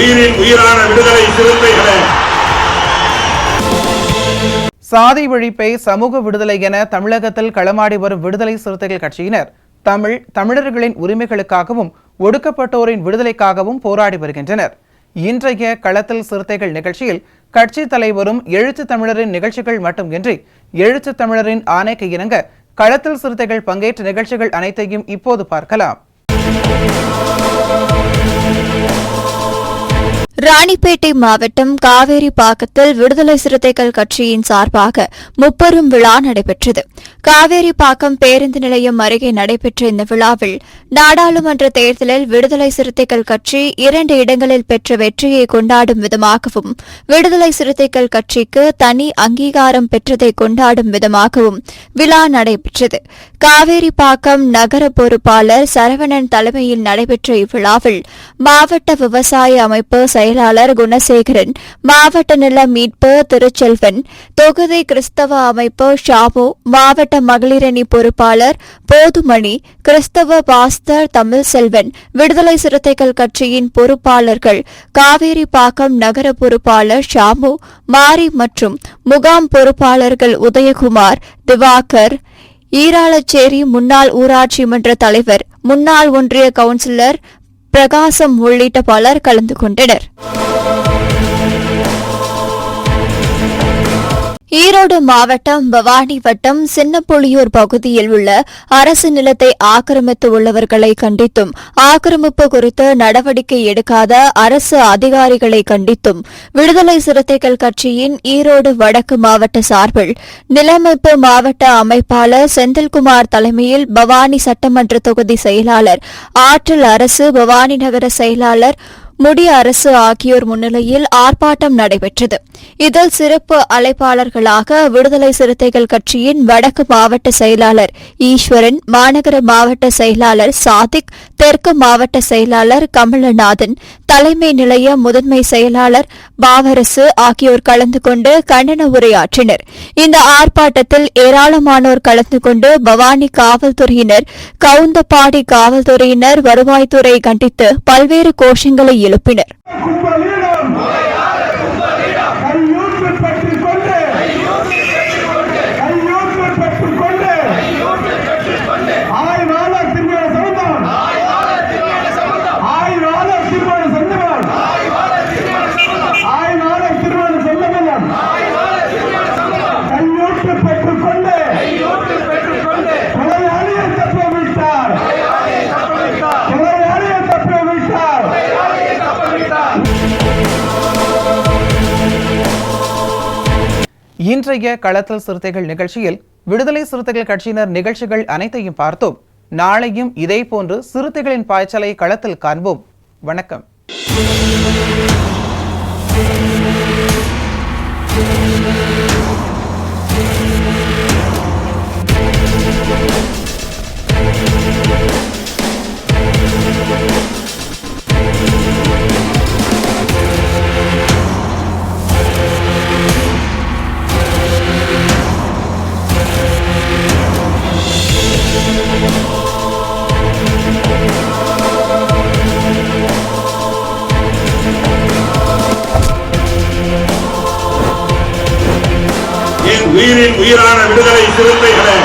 உயிரின் உயிரான விடுதலை சிறுத்தைகளே, சாதி ஒழிப்பை சமூக விடுதலை என தமிழகத்தில் களமாடி வரும் விடுதலை சிறுத்தைகள் கட்சியினர் தமிழர்களின் உரிமைகளுக்காகவும் ஒடுக்கப்பட்டோரின் விடுதலைக்காகவும் போராடி வருகின்றனர். இன்றைய களத்தில் சிறுத்தைகள் நிகழ்ச்சியில் கட்சி தலைவரும் எழுத்து தமிழரின் நிகழ்ச்சிகள் மட்டுமின்றி எழுத்து தமிழரின் ஆணைக்கு இணங்க களத்தில் சிறுத்தைகள் பங்கேற்ற நிகழ்ச்சிகள் அனைத்தையும் இப்போது பார்க்கலாம். ராணிப்பேட்டை மாவட்டம் காவேரிப்பாக்கத்தில் விடுதலை சிறுத்தைகள் கட்சியின் சார்பாக முப்பெரும் விழா நடைபெற்றது. காவேரிப்பாக்கம் பேருந்து நிலையம் அருகே நடைபெற்ற இந்த விழாவில் நாடாளுமன்ற தேர்தலில் விடுதலை சிறுத்தைகள் கட்சி 2 இடங்களில் பெற்ற வெற்றியை கொண்டாடும் விதமாகவும் விடுதலை சிறுத்தைகள் கட்சிக்கு தனி அங்கீகாரம் பெற்றதை கொண்டாடும் விதமாகவும் விழா நடைபெற்றது. காவேரிப்பாக்கம் நகர பொறுப்பாளர் சரவணன் தலைமையில் நடைபெற்ற இவ்விழாவில் மாவட்ட விவசாய அமைப்பு செயலாளர் குணசேகரன், மாவட்ட நில மீட்பு திருச்செல்வன், தொகுதி கிறிஸ்தவ அமைப்பு ஷாமு, மாவட்ட மகளிரணி பொறுப்பாளர் போதுமணி, கிறிஸ்தவ பாஸ்தர் தமிழ்செல்வன், விடுதலை சிறுத்தைகள் கட்சியின் பொறுப்பாளர்கள் காவேரிப்பாக்கம் நகர பொறுப்பாளர் ஷாமு, மாரி மற்றும் முகாம் பொறுப்பாளர்கள் உதயகுமார், திவாகர், ஈராளச்சேரி முன்னாள் ஊராட்சி மன்ற தலைவர், முன்னாள் ஒன்றிய கவுன்சிலர் பிரகாசம் உள்ளிட்ட பலர் கலந்து கொண்டனர். ஈரோடு மாவட்டம் பவானி வட்டம் சின்னப்புளியூர் பகுதியில் உள்ள அரசு நிலத்தை ஆக்கிரமித்து உள்ளவர்களை கண்டித்தும் ஆக்கிரமிப்பு குறித்து நடவடிக்கை எடுக்காத அரசு அதிகாரிகளை கண்டித்தும் விடுதலை சிறுத்தைகள் கட்சியின் ஈரோடு வடக்கு மாவட்ட சார்பில் நிலமைப்பு மாவட்ட அமைப்பாளர் செந்தில்குமார் தலைமையில் பவானி சட்டமன்ற தொகுதி செயலாளர் ஆற்றல் அரசு, பவானி நகர செயலாளர் முடி அரசு ஆகியோர் முன்னிலையில் ஆர்ப்பாட்டம் நடைபெற்றது. இதில் சிறப்பு அழைப்பாளர்களாக விடுதலை சிறுத்தைகள் கட்சியின் வடக்கு மாவட்ட செயலாளர் ஈஸ்வரன், மாநகர மாவட்ட செயலாளர் சாதிக், தெற்கு மாவட்ட செயலாளர் கமலநாதன், தலைமை நிலைய முதன்மை செயலாளர் பாவரசு ஆகியோர் கலந்து கொண்டு கண்டன உரையாற்றினர். இந்த ஆர்ப்பாட்டத்தில் ஏராளமானோர் கலந்து கொண்டு பவானி காவல்துறையினர், கவுந்தப்பாடி காவல்துறையினர், வருவாய்த்துறை கண்டித்து பல்வேறு கோஷங்களை எழுப்பினர். இன்றைய களத்தில் சிறுத்தைகள் நிகழ்ச்சியில் விடுதலை சிறுத்தைகள் கட்சியினர் நிகழ்ச்சிகள் அனைத்தையும் பார்த்தோம். நாளையும் இதேபோன்று சிறுத்தைகளின் பாய்ச்சலை களத்தில் காண்போம். வணக்கம். உயிரின் உயிரான விடுதலை சிறுத்தைகளே,